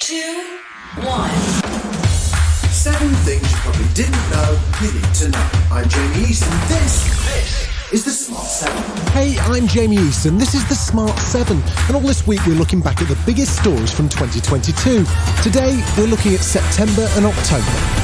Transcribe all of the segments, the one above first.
2, 1. 7 things you probably didn't know you need to know. I'm Jamie Easton. This is the Smart 7. Hey, I'm Jamie Easton. This is the Smart 7. And all this week we're looking back at the biggest stories from 2022. Today we're looking at September and October.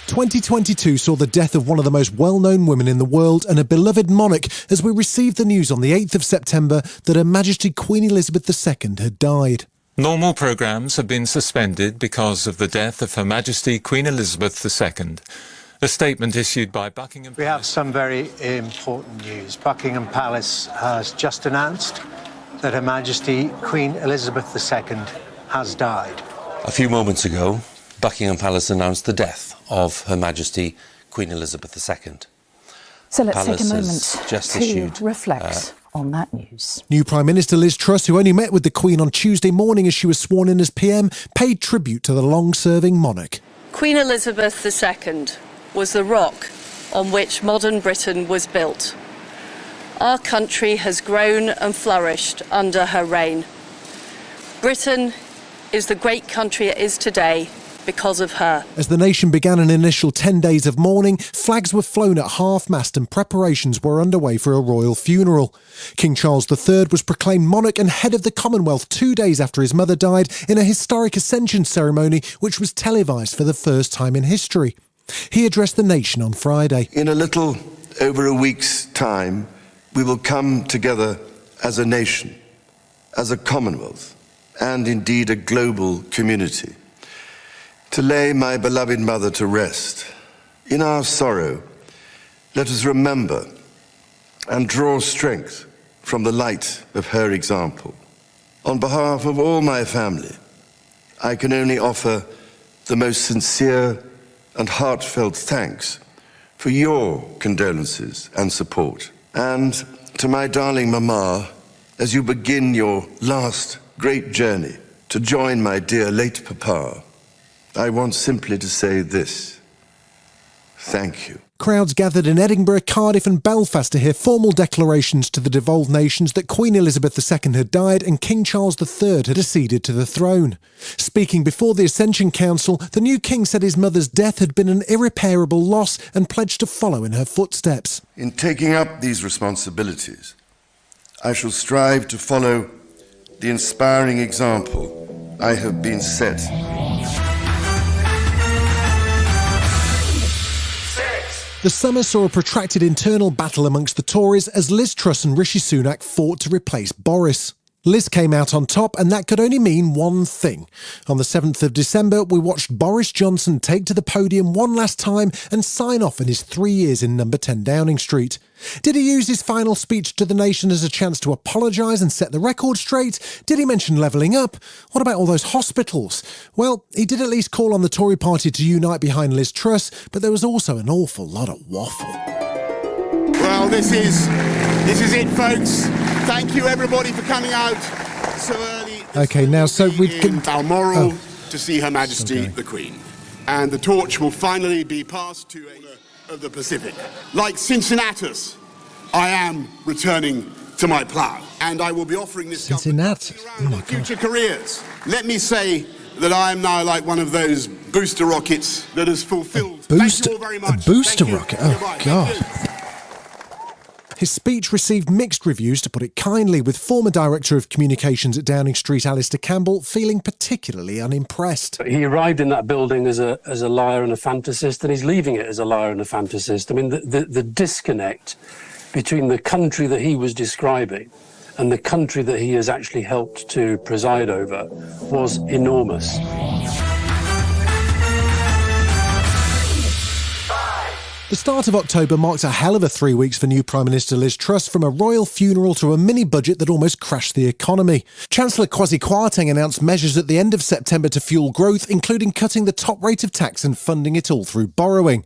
2022 saw the death of one of the most well-known women in the world and a beloved monarch as we received the news on the 8th of September that Her Majesty Queen Elizabeth II had died. Normal programmes have been suspended because of the death of Her Majesty Queen Elizabeth II. A statement issued by Buckingham We have some very important news. Buckingham Palace has just announced that Her Majesty Queen Elizabeth II has died. A few moments ago, Buckingham Palace announced the death of Her Majesty Queen Elizabeth II. So let's take a Palace moment just to issued, reflect on that news. New Prime Minister Liz Truss, who only met with the Queen on Tuesday morning as she was sworn in as PM, paid tribute to the long-serving monarch. Queen Elizabeth II was the rock on which modern Britain was built. Our country has grown and flourished under her reign. Britain is the great country it is today because of her. As the nation began an initial 10 days of mourning, flags were flown at half-mast and preparations were underway for a royal funeral. King Charles III was proclaimed monarch and head of the Commonwealth 2 days after his mother died in a historic Ascension ceremony which was televised for the first time in history. He addressed the nation on Friday. In a little over a week's time, we will come together as a nation, as a Commonwealth, and indeed a global community, to lay my beloved mother to rest. In our sorrow, let us remember and draw strength from the light of her example. On behalf of all my family, I can only offer the most sincere and heartfelt thanks for your condolences and support. And to my darling Mama, as you begin your last great journey to join my dear late Papa, I want simply to say this: thank you. Crowds gathered in Edinburgh, Cardiff and Belfast to hear formal declarations to the devolved nations that Queen Elizabeth II had died and King Charles III had acceded to the throne. Speaking before the Ascension Council, the new king said his mother's death had been an irreparable loss and pledged to follow in her footsteps. In taking up these responsibilities, I shall strive to follow the inspiring example I have been set. The summer saw a protracted internal battle amongst the Tories as Liz Truss and Rishi Sunak fought to replace Boris. Liz came out on top, and that could only mean one thing. On the 7th of December, we watched Boris Johnson take to the podium one last time and sign off in his 3 years in number 10 Downing Street. Did he use his final speech to the nation as a chance to apologise and set the record straight? Did he mention levelling up? What about all those hospitals? Well, he did at least call on the Tory party to unite behind Liz Truss, but there was also an awful lot of waffle. Well, this is it, folks. Thank you, everybody, for coming out so early. OK, now, so we've... in Balmoral to see Her Majesty the Queen. And the torch will finally be passed to of the Pacific. Like Cincinnatus, I am returning to my plough. And I will be offering this Cincinnatus? Oh my God. Future careers. Let me say that I am now like one of those booster rockets that has fulfilled. Thank you all very much. A booster Thank you. rocket? Oh, Goodbye. God. His speech received mixed reviews, to put it kindly, with former Director of Communications at Downing Street, Alistair Campbell, feeling particularly unimpressed. He arrived in that building as a liar and a fantasist, and he's leaving it as a liar and a fantasist. I mean, the disconnect between the country that he was describing and the country that he has actually helped to preside over was enormous. The start of October marked a hell of a 3 weeks for new Prime Minister Liz Truss, from a royal funeral to a mini-budget that almost crashed the economy. Chancellor Kwasi Kwarteng announced measures at the end of September to fuel growth, including cutting the top rate of tax and funding it all through borrowing.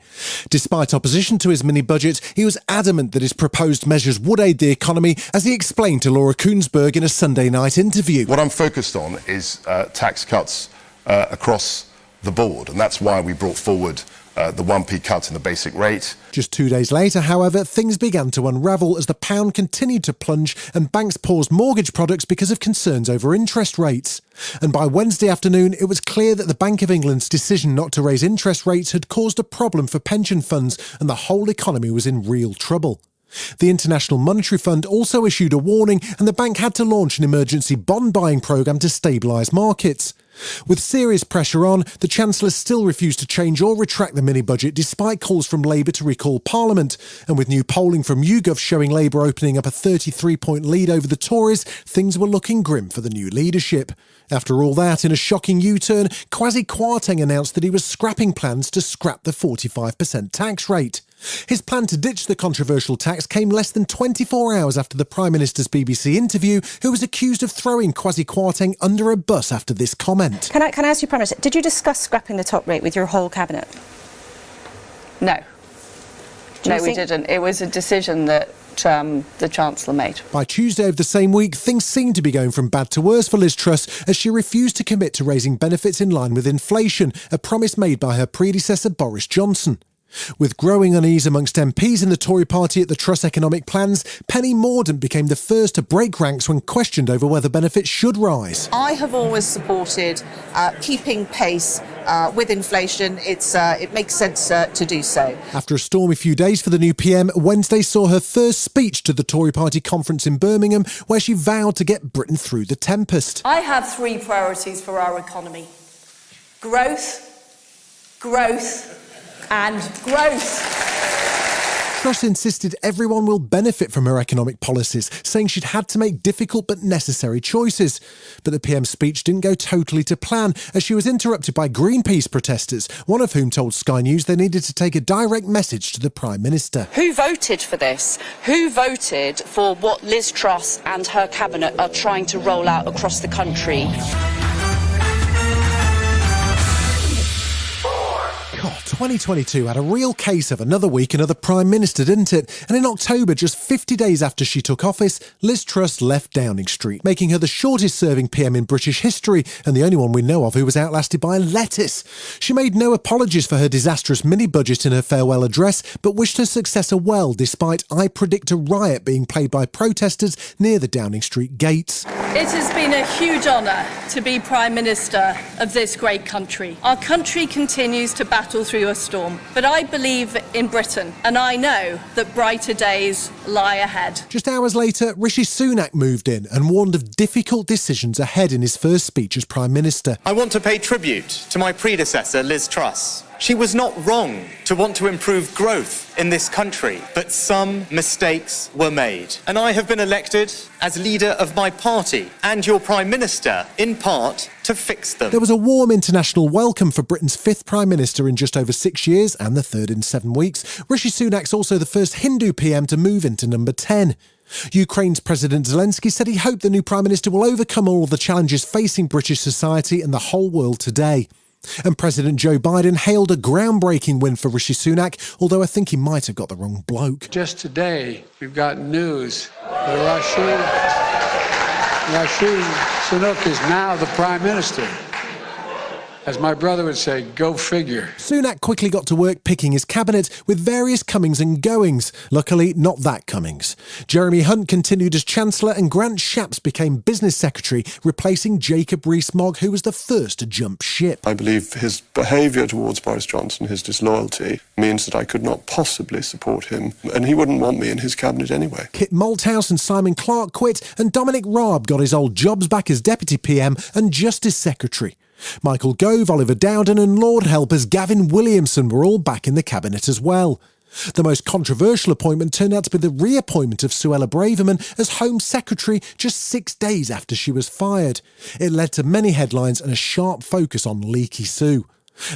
Despite opposition to his mini-budget, he was adamant that his proposed measures would aid the economy, as he explained to Laura Kuenssberg in a Sunday night interview. What I'm focused on is tax cuts across the board, and that's why we brought forward the 1p cut in the basic rate. Just 2 days later, however, things began to unravel as the pound continued to plunge and banks paused mortgage products because of concerns over interest rates. And by Wednesday afternoon, it was clear that the Bank of England's decision not to raise interest rates had caused a problem for pension funds, and the whole economy was in real trouble. The International Monetary Fund also issued a warning, and the bank had to launch an emergency bond buying programme to stabilise markets. With serious pressure on, the Chancellor still refused to change or retract the mini-budget despite calls from Labour to recall Parliament. And with new polling from YouGov showing Labour opening up a 33-point lead over the Tories, things were looking grim for the new leadership. After all that, in a shocking U-turn, Kwasi Kwarteng announced that he was scrapping plans to scrap the 45% tax rate. His plan to ditch the controversial tax came less than 24 hours after the Prime Minister's BBC interview, who was accused of throwing Kwasi Kwarteng under a bus after this comment. Can I ask you, Prime Minister, did you discuss scrapping the top rate with your whole cabinet? No. No, we didn't. It was a decision that the Chancellor made. By Tuesday of the same week, things seemed to be going from bad to worse for Liz Truss as she refused to commit to raising benefits in line with inflation, a promise made by her predecessor Boris Johnson. With growing unease amongst MPs in the Tory party at the Truss economic plans, Penny Mordaunt became the first to break ranks when questioned over whether benefits should rise. I have always supported keeping pace with inflation. It makes sense to do so. After a stormy few days for the new PM, Wednesday saw her first speech to the Tory party conference in Birmingham, where she vowed to get Britain through the tempest. I have three priorities for our economy: growth, growth and growth. Truss insisted everyone will benefit from her economic policies, saying she'd had to make difficult but necessary choices. But the PM's speech didn't go totally to plan, as she was interrupted by Greenpeace protesters, one of whom told Sky News they needed to take a direct message to the Prime Minister. Who voted for this? Who voted for what Liz Truss and her cabinet are trying to roll out across the country? God, 2022 had a real case of another week, another Prime Minister, didn't it? And in October, just 50 days after she took office, Liz Truss left Downing Street, making her the shortest-serving PM in British history and the only one we know of who was outlasted by a lettuce. She made no apologies for her disastrous mini-budget in her farewell address, but wished her successor well, despite I Predict a Riot being played by protesters near the Downing Street gates. It has been a huge honour to be Prime Minister of this great country. Our country continues to battle through a storm, but I believe in Britain, and I know that brighter days lie ahead. Just hours later, Rishi Sunak moved in and warned of difficult decisions ahead in his first speech as Prime Minister. I want to pay tribute to my predecessor, Liz Truss. She was not wrong to want to improve growth in this country, but some mistakes were made. And I have been elected as leader of my party and your Prime Minister, in part, to fix them. There was a warm international welcome for Britain's fifth Prime Minister in just over 6 years and the third in 7 weeks. Rishi Sunak's also the first Hindu PM to move into number 10. Ukraine's President Zelensky said he hoped the new Prime Minister will overcome all the challenges facing British society and the whole world today. And President Joe Biden hailed a groundbreaking win for Rishi Sunak, although I think he might have got the wrong bloke. Just today, we've got news that Rishi Sunak is now the Prime Minister. As my brother would say, go figure. Sunak quickly got to work picking his cabinet with various comings and goings. Luckily, not that Cummings. Jeremy Hunt continued as Chancellor and Grant Shapps became Business Secretary, replacing Jacob Rees-Mogg, who was the first to jump ship. I believe his behaviour towards Boris Johnson, his disloyalty, means that I could not possibly support him, and he wouldn't want me in his cabinet anyway. Kit Malthouse and Simon Clarke quit, and Dominic Raab got his old jobs back as Deputy PM and Justice Secretary. Michael Gove, Oliver Dowden and Lord Helpers Gavin Williamson were all back in the cabinet as well. The most controversial appointment turned out to be the reappointment of Suella Braverman as Home Secretary just 6 days after she was fired. It led to many headlines and a sharp focus on Leaky Sue.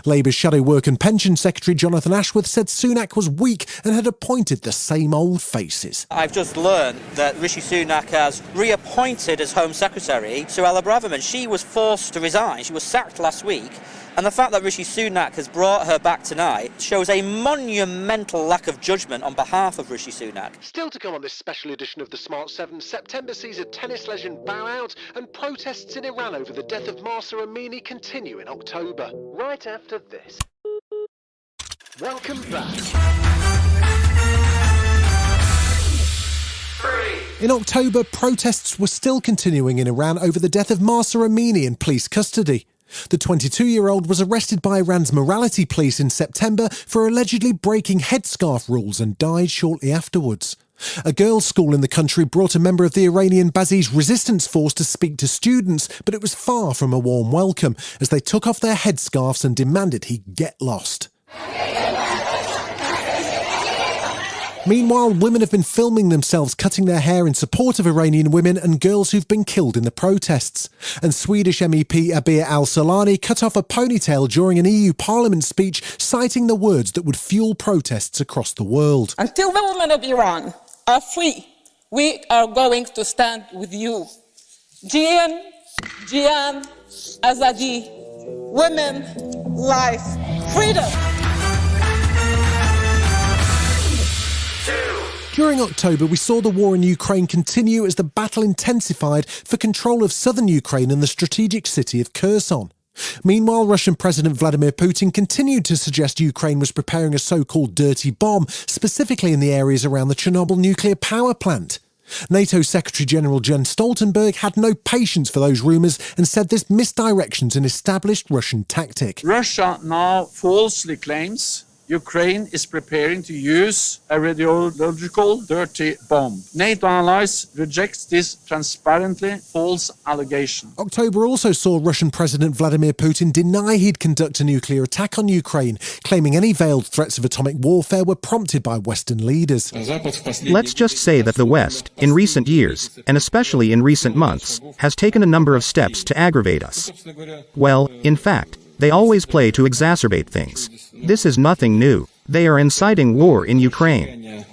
Labour's Shadow Work and Pension Secretary Jonathan Ashworth said Sunak was weak and had appointed the same old faces. I've just learned that Rishi Sunak has reappointed as Home Secretary Suella Braverman. She was forced to resign. She was sacked last week. And the fact that Rishi Sunak has brought her back tonight shows a monumental lack of judgment on behalf of Rishi Sunak. Still to come on this special edition of the Smart 7, September sees a tennis legend bow out and protests in Iran over the death of Mahsa Amini continue in October. Right after this. Welcome back. In October, protests were still continuing in Iran over the death of Mahsa Amini in police custody. The 22-year-old was arrested by Iran's morality police in September for allegedly breaking headscarf rules and died shortly afterwards. A girls' school in the country brought a member of the Iranian Basij resistance force to speak to students, but it was far from a warm welcome as they took off their headscarves and demanded he get lost. Meanwhile, women have been filming themselves cutting their hair in support of Iranian women and girls who've been killed in the protests. And Swedish MEP Abir Al-Solani cut off a ponytail during an EU Parliament speech, citing the words that would fuel protests across the world. Until the women of Iran are free, we are going to stand with you. Jian, Azadi, women, life, freedom. During October, we saw the war in Ukraine continue as the battle intensified for control of southern Ukraine and the strategic city of Kherson. Meanwhile, Russian President Vladimir Putin continued to suggest Ukraine was preparing a so-called dirty bomb, specifically in the areas around the Chernobyl nuclear power plant. NATO Secretary-General Jens Stoltenberg had no patience for those rumours and said this misdirections an established Russian tactic. Russia now falsely claims Ukraine is preparing to use a radiological dirty bomb. NATO allies reject this transparently false allegation. October also saw Russian President Vladimir Putin deny he'd conduct a nuclear attack on Ukraine, claiming any veiled threats of atomic warfare were prompted by Western leaders. Let's just say that the West, in recent years, and especially in recent months, has taken a number of steps to aggravate us. Well, in fact, they always play to exacerbate things. This is nothing new. They are inciting war in Ukraine.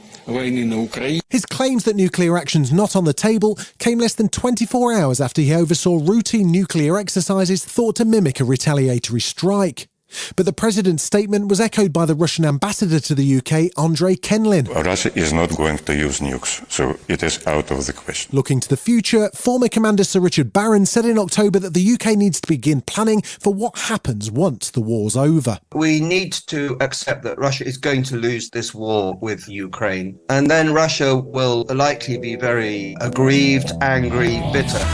His claims that nuclear action's not on the table came less than 24 hours after he oversaw routine nuclear exercises thought to mimic a retaliatory strike. But the president's statement was echoed by the Russian ambassador to the UK, Andrei Kenlin. Russia is not going to use nukes, so it is out of the question. Looking to the future, former Commander Sir Richard Barron said in October that the UK needs to begin planning for what happens once the war's over. We need to accept that Russia is going to lose this war with Ukraine, and then Russia will likely be very aggrieved, angry, bitter.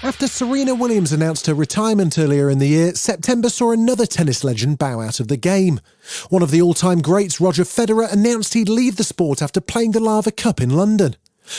After Serena Williams announced her retirement earlier in the year, September saw another tennis legend bow out of the game. One of the all-time greats, Roger Federer, announced he'd leave the sport after playing the Lava Cup in London.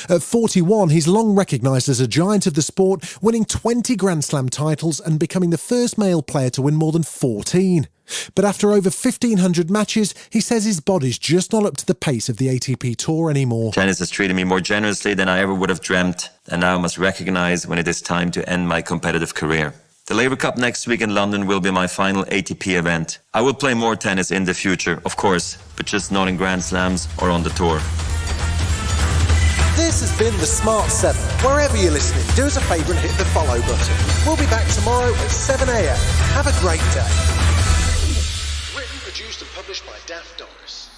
At 41, he's long recognised as a giant of the sport, winning 20 Grand Slam titles and becoming the first male player to win more than 14. But after over 1,500 matches, he says his body's just not up to the pace of the ATP Tour anymore. Tennis has treated me more generously than I ever would have dreamt, and now I must recognise when it is time to end my competitive career. The Labour Cup next week in London will be my final ATP event. I will play more tennis in the future, of course, but just not in Grand Slams or on the tour. This has been The Smart 7. Wherever you're listening, do us a favour and hit the follow button. We'll be back tomorrow at 7 a.m. Have a great day. Written, produced and published by Daft Doris.